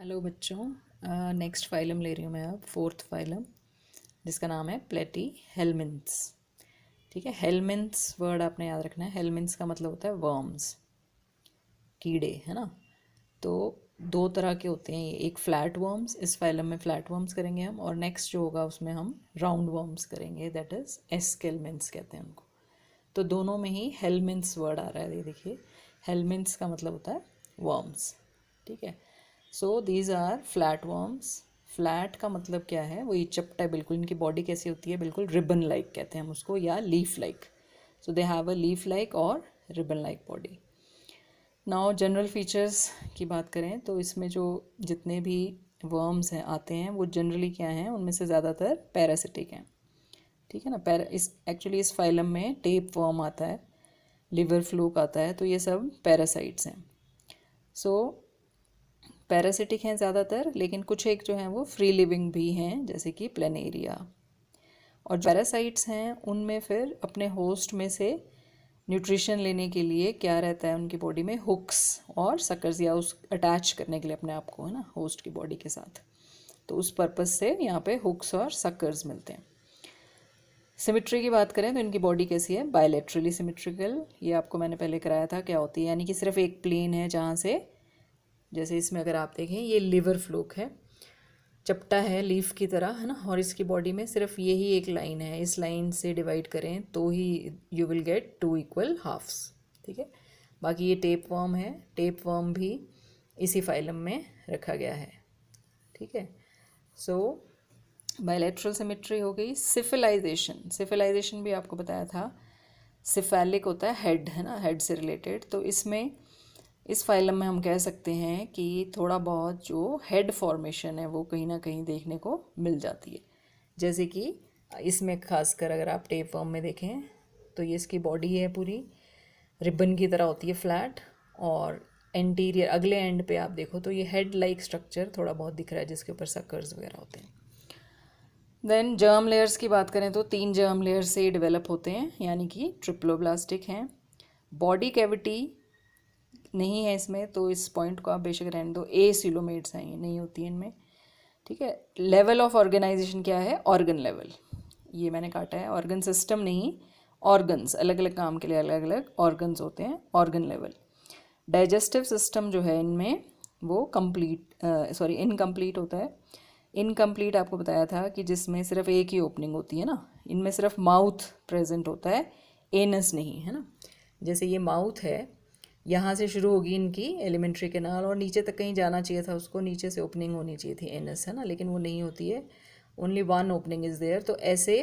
Hello बच्चों, next phylum ले रही हूँ मैं अब फोर्थ फाइलम, जिसका नाम है प्लेटी हेलमिन्थ्स। ठीक है, हेलमिन्थ्स वर्ड आपने याद रखना है। हेलमिन्थ्स का मतलब होता है वर्म्स, कीड़े, है ना। तो दो तरह के होते हैं ये, एक फ्लैट वर्म्स, इस फाइलम में फ्लैट वर्म्स करेंगे हम, और नेक्स्ट जो होगा उसमें हम राउंड वर्म्स करेंगे, दैट इज़ एस्केलमिन्थ्स कहते हैं उनको। तो दोनों में ही हेलमिन्थ्स वर्ड आ रहा है, ये देखिए। हेलमिन्थ्स का मतलब होता है वर्म्स। ठीक है, so these are flat worms. Flat का मतलब क्या है, वो ये चपटा है बिल्कुल। इनकी बॉडी कैसी होती है, बिल्कुल रिबन लाइक कहते हैं हम उसको, या leaf like. So they have a leaf like और ribbon like body. Now general features की बात करें तो इसमें जो जितने भी वर्म्स हैं आते हैं वो जनरली क्या हैं, उनमें से ज़्यादातर पैरासिटिक हैं। ठीक है ना। इस एक्चुअली इस फाइलम में टेप वर्म आता है, लिवर फ्लूक आता है, तो ये सब पैरासाइट्स हैं। सो पैरासिटिक हैं ज़्यादातर, लेकिन कुछ एक जो हैं वो फ्री लिविंग भी हैं, जैसे कि प्लेनेरिया। और जो पैरासाइट्स हैं उनमें फिर अपने होस्ट में से न्यूट्रिशन लेने के लिए क्या रहता है उनकी बॉडी में, हुक्स और सकर्स, या उस अटैच करने के लिए अपने आप को, है ना, होस्ट की बॉडी के साथ। तो उस पर्पज़ से यहाँ पे हुक्स और सकर्स मिलते हैं। सिमिट्री की बात करें तो इनकी बॉडी कैसी है, बायलैटरली सिमिट्रिकल। ये आपको मैंने पहले कराया था क्या होती है, यानी कि सिर्फ एक प्लेन है जहाँ से, जैसे इसमें अगर आप देखें ये लिवर फ्लूक है, चपटा है लीफ की तरह, है ना, और इसकी बॉडी में सिर्फ यही एक लाइन है, इस लाइन से डिवाइड करें तो ही you will get 2 equal halves. ठीक है, बाकी ये टेप वर्म है, टेप वर्म भी इसी फाइलम में रखा गया है। ठीक है, सो बायलैटरल सिमेट्री हो गई। सिफिलाइजेशन, सिफिलाइजेशन भी आपको बताया था, सिफेलिक होता है हेड, है ना, हेड से रिलेटेड। तो इसमें इस फाइलम में हम कह सकते हैं कि थोड़ा बहुत जो हेड फॉर्मेशन है वो कहीं ना कहीं देखने को मिल जाती है। जैसे कि इसमें खासकर अगर आप टेप वर्म में देखें तो ये इसकी बॉडी है पूरी रिबन की तरह होती है, फ्लैट, और एंटीरियर अगले एंड पे आप देखो तो ये हेड लाइक स्ट्रक्चर थोड़ा बहुत दिख रहा है, जिसके ऊपर सकर्स वगैरह होते हैं। देन जर्म लेयर्स की बात करें तो 3 जर्म लेयर से डेवलप होते हैं, यानी कि ट्रिप्लोब्लास्टिक हैं। बॉडी कैविटी नहीं है इसमें, तो इस पॉइंट को आप बेशक रहने दो, ए सिलोमेट्स हैं, ये नहीं होती है इनमें। ठीक है, लेवल ऑफ ऑर्गेनाइजेशन क्या है, ऑर्गन लेवल, ये मैंने काटा है, ऑर्गन सिस्टम नहीं, ऑर्गन्स, अलग अलग काम के लिए अलग अलग ऑर्गन्स होते हैं, ऑर्गन लेवल। डाइजेस्टिव सिस्टम जो है इनमें वो इनकम्प्लीट होता है। इनकम्प्लीट आपको बताया था कि जिसमें सिर्फ एक ही ओपनिंग होती है ना, इनमें सिर्फ माउथ प्रेजेंट होता है, एनस नहीं, है ना। जैसे ये माउथ है, यहाँ से शुरू होगी इनकी एलिमेंट्री कैनाल और नीचे तक कहीं जाना चाहिए था उसको, नीचे से ओपनिंग होनी चाहिए थी, एनस, है ना, लेकिन वो नहीं होती है, only one opening is there. तो ऐसे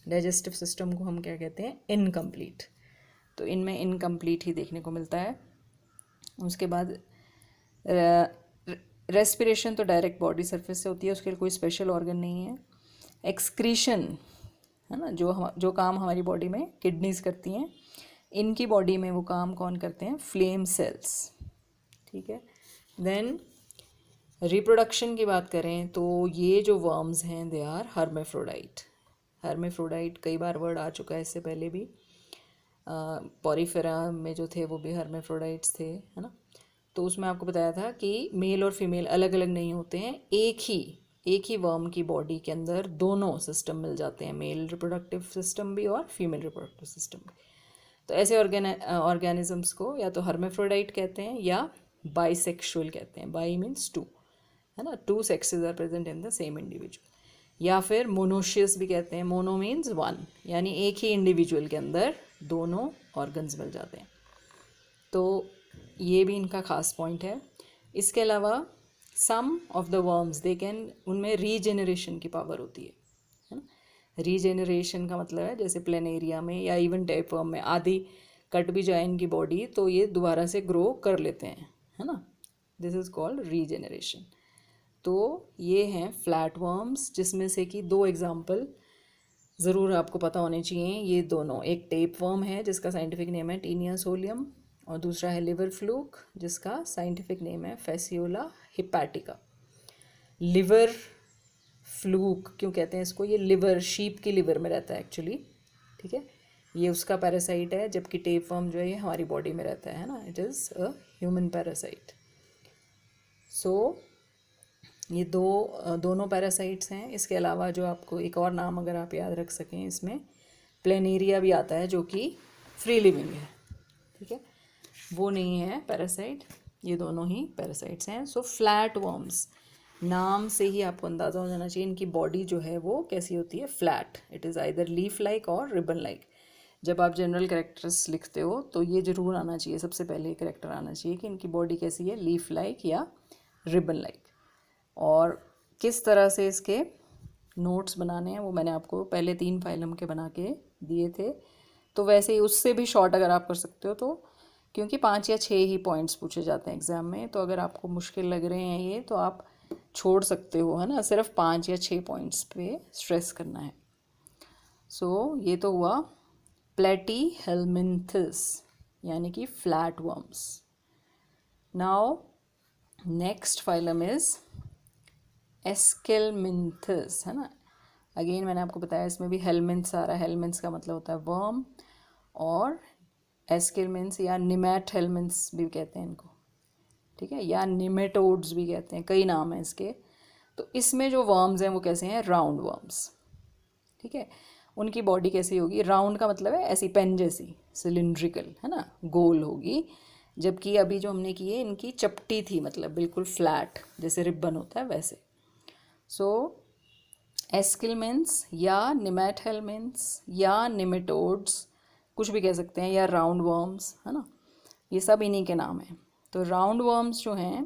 डाइजेस्टिव सिस्टम को हम क्या कहते हैं, इनकम्प्लीट। तो इनमें इनकम्प्लीट ही देखने को मिलता है। उसके बाद रेस्पिरेशन तो डायरेक्ट बॉडी सरफेस से होती है, उसके लिए कोई स्पेशल ऑर्गन नहीं है। एक्सक्रीशन, है ना, जो काम हमारी बॉडी में किडनीज करती हैं, इनकी बॉडी में वो काम कौन करते हैं, फ्लेम सेल्स। ठीक है, देन रिप्रोडक्शन की बात करें तो ये जो वर्म्स हैं दे आर हर्मेफ्रोडाइट। हर्मेफ्रोडाइट कई बार वर्ड आ चुका है इससे पहले भी, पॉरीफेरा में जो थे वो भी हर्मेफ्रोडाइट्स थे, है ना। तो उसमें आपको बताया था कि मेल और फीमेल अलग अलग नहीं होते हैं, एक ही वर्म की बॉडी के अंदर दोनों सिस्टम मिल जाते हैं, मेल रिप्रोडक्टिव सिस्टम भी और फीमेल रिप्रोडक्टिव सिस्टम भी। तो ऐसे ऑर्गेनिजम्स को या तो हर्मेफ्रोडाइट कहते हैं या बाइसेक्सुअल कहते हैं। बाई मीन्स 2, है ना, 2 sexes are present in the same individual. या फिर मोनोशियस भी कहते हैं, मोनो मीन्स 1, यानी एक ही इंडिविजुअल के अंदर दोनों ऑर्गन्स मिल जाते हैं। तो ये भी इनका खास पॉइंट है। इसके अलावा some of the worms they can, उनमें रीजेनरेशन की पावर होती है ना। रीजेनरेशन का मतलब है जैसे प्लेनेरिया में या इवन टेप वर्म में, आधी कट भी जाए इनकी बॉडी तो ये दोबारा से ग्रो कर लेते हैं, है ना, दिस इज़ कॉल्ड रीजेनरेशन। तो ये हैं फ्लैट वर्म्स, जिसमें से कि 2 एग्जाम्पल ज़रूर आपको पता होने चाहिए। ये दोनों, एक टेप वर्म है जिसका साइंटिफिक नेम है टीनिया सोलियम, और दूसरा है लिवर फ्लूक जिसका साइंटिफिक नेम है फेसियोला हिपैटिका। लिवर फ्लूक क्यों कहते हैं इसको, ये लिवर, शीप की लिवर में रहता है एक्चुअली। ठीक है, ये उसका पैरासाइट है, जबकि टेप वर्म जो है ये हमारी बॉडी में रहता है ना, it is a human parasite. So ये दोनों पैरासाइट्स हैं। इसके अलावा जो आपको एक और नाम अगर आप याद रख सकें, इसमें प्लेनेरिया भी आता है जो कि फ्री लिविंग है, ठीक है, वो नहीं है पैरासाइट। ये दोनों ही पैरासाइट्स हैं। सो फ्लैट वर्म्स, नाम से ही आपको अंदाज़ा हो जाना चाहिए इनकी बॉडी जो है वो कैसी होती है, flat. It is either leaf like और रिबन लाइक। जब आप जनरल कैरेक्टर्स लिखते हो तो ये ज़रूर आना चाहिए, सबसे पहले कैरेक्टर आना चाहिए कि इनकी बॉडी कैसी है, लीफ लाइक या रिबन लाइक। और किस तरह से इसके नोट्स बनाने हैं वो मैंने आपको पहले 3 फाइलम के बना के दिए थे। तो वैसे ही उससे भी शॉर्ट अगर आप कर सकते हो तो, क्योंकि 5 या 6 ही पॉइंट्स पूछे जाते हैं एग्ज़ाम में, तो अगर आपको मुश्किल लग रहे हैं ये तो आप छोड़ सकते हो, है ना। सिर्फ 5 या 6 पॉइंट्स पे स्ट्रेस करना है। सो ये तो हुआ प्लेटीहेलमिन्थस यानी कि flatworms. Now next phylum is aschelminthes, है ना। अगेन मैंने आपको बताया इसमें भी हेलमिन्थ्स आ रहा है। हेलमिन्थ्स का मतलब होता है वर्म, और एस्केलमिन्थ्स या निमैट हेलमिन्थ्स भी कहते हैं इनको, ठीक है, या निमेटोड्स भी कहते हैं, कई नाम हैं इसके। तो इसमें जो वर्म्स हैं वो कैसे हैं, राउंड वर्म्स, ठीक है। उनकी बॉडी कैसी होगी, राउंड का मतलब है ऐसी पेन जैसी, सिलिंड्रिकल, है ना, गोल होगी। जबकि अभी जो हमने की है इनकी चपटी थी, मतलब बिल्कुल फ्लैट, जैसे रिबन होता है वैसे। सो एस्केलमिन्थ्स या निमैटहेलमिन्थ्स या निमेटोड्स कुछ भी कह सकते हैं, या राउंड वर्म्स, है ना, ये सब इन्हीं के नाम हैं। तो राउंड वर्म्स जो हैं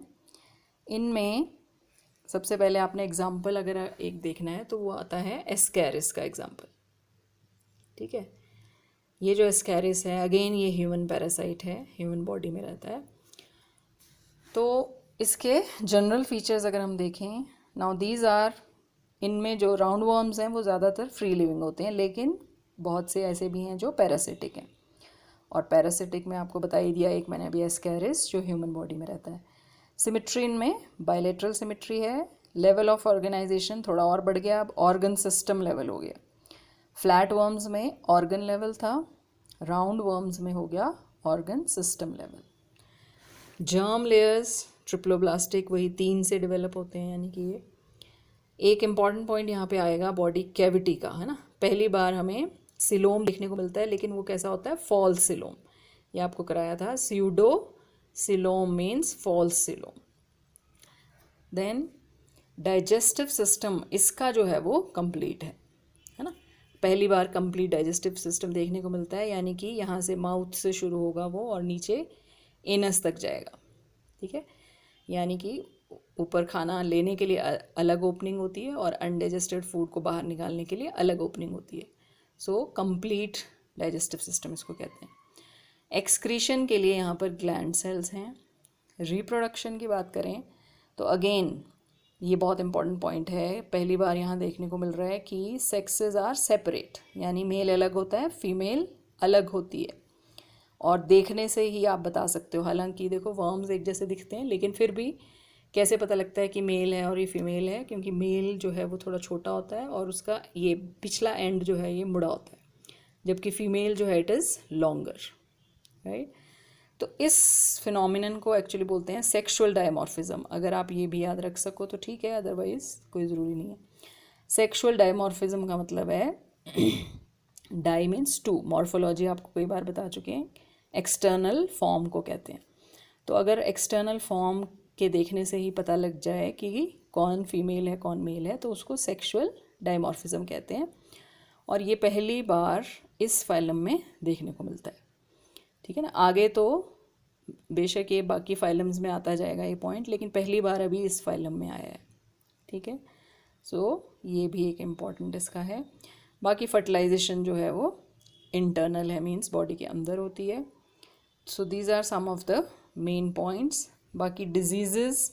इनमें सबसे पहले आपने एग्जाम्पल अगर एक देखना है तो वो आता है एस्कैरिस का एग्जाम्पल, ठीक है। ये जो एस्कैरिस है अगेन ये ह्यूमन पैरासाइट है, ह्यूमन बॉडी में रहता है। तो इसके जनरल फीचर्स अगर हम देखें, नाउ दीज आर, इनमें जो राउंड वर्म्स हैं वो ज़्यादातर फ्री लिविंग होते हैं, लेकिन बहुत से ऐसे भी हैं जो पैरासिटिक हैं। और पैरासिटिक में आपको बता ही दिया एक मैंने अभी, एस्कैरिस जो ह्यूमन बॉडी में रहता है। सिमिट्री इनमें बायलेटरल सिमिट्री है। लेवल ऑफ ऑर्गेनाइजेशन थोड़ा और बढ़ गया, अब ऑर्गन सिस्टम लेवल हो गया। फ्लैट वर्म्स में ऑर्गन लेवल था, राउंड वर्म्स में हो गया organ system level. Germ layers triploblastic वही 3 से डेवलप होते हैं, यानी कि ये एक इम्पॉर्टेंट पॉइंट यहाँ पे आएगा बॉडी कैविटी का, है ना। पहली बार हमें सिलोम देखने को मिलता है, लेकिन वो कैसा होता है, फॉल्स सिलोम। ये आपको कराया था, pseudo coelom means false coelom. Then digestive system इसका जो है वो कंप्लीट है ना। पहली बार कंप्लीट डाइजेस्टिव सिस्टम देखने को मिलता है, यानी कि यहाँ से माउथ से शुरू होगा वो और नीचे एनस तक जाएगा, ठीक है। यानी कि ऊपर खाना लेने के लिए अलग ओपनिंग होती है और अनडाइजेस्टेड फूड को बाहर निकालने के लिए अलग ओपनिंग होती है। सो कंप्लीट डाइजेस्टिव सिस्टम इसको कहते हैं। एक्सक्रीशन के लिए यहाँ पर ग्लैंड सेल्स हैं। रिप्रोडक्शन की बात करें तो अगेन ये बहुत इंपॉर्टेंट पॉइंट है, पहली बार यहाँ देखने को मिल रहा है कि सेक्सेस आर सेपरेट, यानी मेल अलग होता है, फीमेल अलग होती है। और देखने से ही आप बता सकते हो, हालांकि देखो वर्म्स एक जैसे दिखते हैं, लेकिन फिर भी कैसे पता लगता है कि मेल है और ये फीमेल है, क्योंकि मेल जो है वो थोड़ा छोटा होता है और उसका ये पिछला एंड जो है ये मुड़ा होता है, जबकि फीमेल जो है इट इज़ लॉन्गर, राइट। तो इस फिनोमिनन को एक्चुअली बोलते हैं सेक्सुअल डायमॉर्फिज्म। अगर आप ये भी याद रख सको तो ठीक है, अदरवाइज कोई ज़रूरी नहीं है। सेक्सुअल डायमॉर्फिज्म का मतलब है डाई मीन्स टू, मॉर्फोलॉजी आपको कई बार बता चुके हैं, एक्सटर्नल फॉर्म को कहते हैं। तो अगर एक्सटर्नल फॉर्म के देखने से ही पता लग जाए कि कौन फीमेल है कौन मेल है, तो उसको सेक्सुअल डायमॉर्फिज्म कहते हैं। और ये पहली बार इस फाइलम में देखने को मिलता है, ठीक है ना। आगे तो बेशक ये बाकी फाइलम्स में आता जाएगा ये पॉइंट, लेकिन पहली बार अभी इस फाइलम में आया है, ठीक है। सो ये भी एक इम्पॉर्टेंट इसका है। बाकी फर्टिलाइजेशन जो है वो इंटरनल है, मीन्स बॉडी के अंदर होती है। So these are some of the main points. बाकी diseases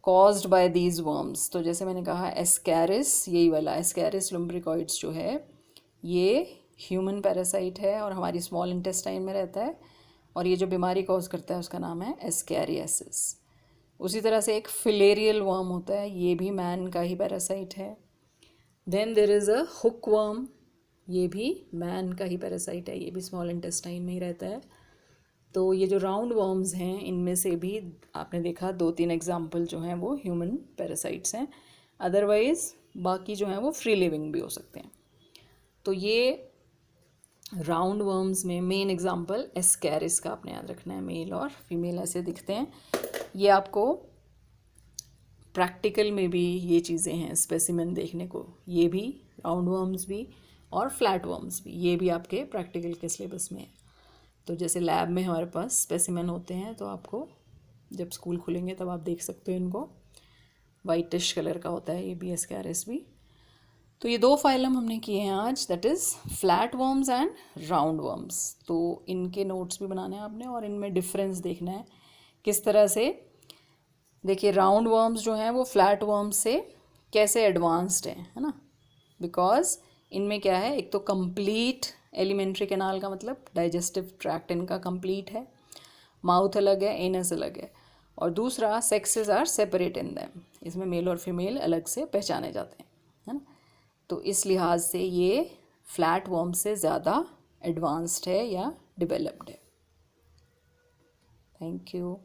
caused by these worms, तो जैसे मैंने कहा एस्कैरिस, यही वाला एस्कैरिस लुम्ब्रिकॉइड्स जो है ये ह्यूमन पैरासाइट है और हमारी स्मॉल इंटेस्टाइन में रहता है, और ये जो बीमारी कॉज करता है उसका नाम है एस्कैरियासिस। उसी तरह से एक फिलेरियल वर्म होता है, ये भी मैन का ही पैरासाइट है। Then there is a hook worm, ये भी मैन का ही पैरासाइट है, ये भी स्मॉल इंटेस्टाइन में ही रहता है। तो ये जो राउंड वर्म्स हैं इनमें से भी आपने देखा 2-3 एग्जाम्पल जो हैं वो ह्यूमन पैरासाइट्स हैं, अदरवाइज बाकी जो हैं वो फ्री लिविंग भी हो सकते हैं। तो ये राउंड वर्म्स में मेन एग्जाम्पल एस्कैरिस का आपने याद रखना है, मेल और फीमेल ऐसे दिखते हैं। ये आपको प्रैक्टिकल में भी ये चीज़ें हैं स्पेसिमेन देखने को, ये भी राउंड वर्म्स भी और फ्लैट वर्म्स भी, ये भी आपके प्रैक्टिकल के सिलेबस में है। तो जैसे लैब में हमारे पास स्पेसिमेन होते हैं तो आपको जब स्कूल खुलेंगे तब आप देख सकते हो इनको, वाइटिश कलर का होता है ये भी एस्कैरिस भी। तो ये 2 फाइलम हमने किए हैं आज, that is flat worms and round worms. तो इनके नोट्स भी बनाने हैं आपने और इनमें डिफरेंस देखना है किस तरह से। देखिए राउंड वर्म्स जो हैं वो फ्लैट वर्म्स से कैसे एडवांस्ड हैं, है ना, बिकॉज इनमें क्या है, एक तो कंप्लीट एलिमेंट्री कैनाल का मतलब डाइजेस्टिव ट्रैक्ट इनका कंप्लीट है, माउथ अलग है, एनस अलग है, और दूसरा sexes are separate in them, इसमें मेल और फीमेल अलग से पहचाने जाते हैं, है ना। तो इस लिहाज से ये फ्लैट वर्म से ज़्यादा एडवांस्ड है या डेवलप्ड है। Thank you.